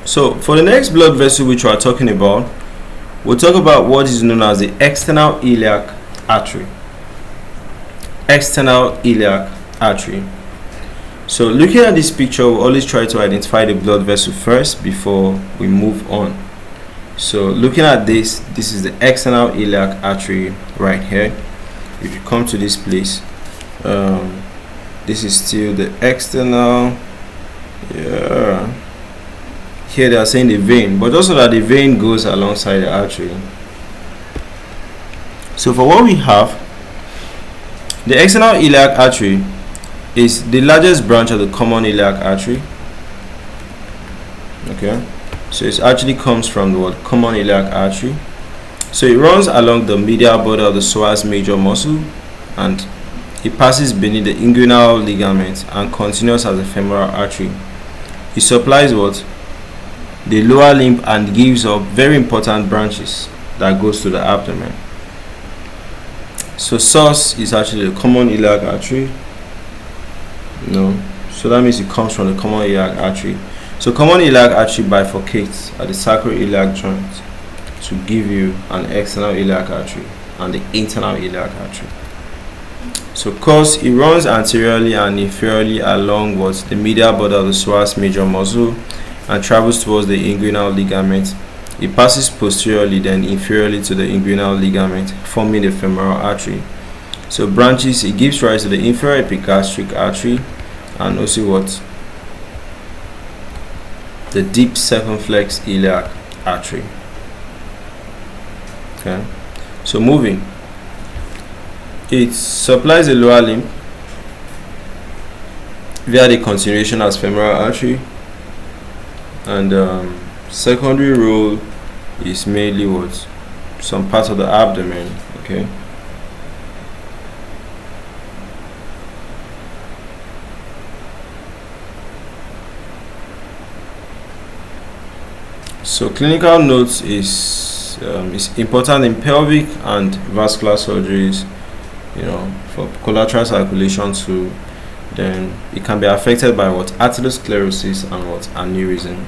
So for the next blood vessel which we are talking about, we'll talk about what is known as the external iliac artery. External iliac artery. So looking at this picture, we always try to identify the blood vessel first before we move on. So looking at this is the external iliac artery right here. If you come to this place, this is still the external. Here they are saying the vein, but also that the vein goes alongside the artery. So for what we have, the external iliac artery is the largest branch of the common iliac artery. Okay, so it actually comes from the word common iliac artery. So it runs along the medial border of the psoas major muscle, and it passes beneath the inguinal ligament and continues as a femoral artery. It supplies what? The lower limb and gives up very important branches that goes to the abdomen. So source is actually the common iliac artery. So that means it comes from the common iliac artery. So common iliac artery bifurcates at the sacroiliac joint to give you an external iliac artery and the internal iliac artery. So cause it runs anteriorly and inferiorly along the medial border of the psoas major muscle and travels towards the inguinal ligament. It passes posteriorly then inferiorly to the inguinal ligament, forming the femoral artery. So branches, it gives rise to the inferior epigastric artery and also the deep circumflex iliac artery. Okay, so moving, it supplies the lower limb via the continuation as femoral artery, and secondary role is mainly some parts of the abdomen. Okay, so clinical notes is important in pelvic and vascular surgeries, for collateral circulation too. Then it can be affected by atherosclerosis and aneurysm.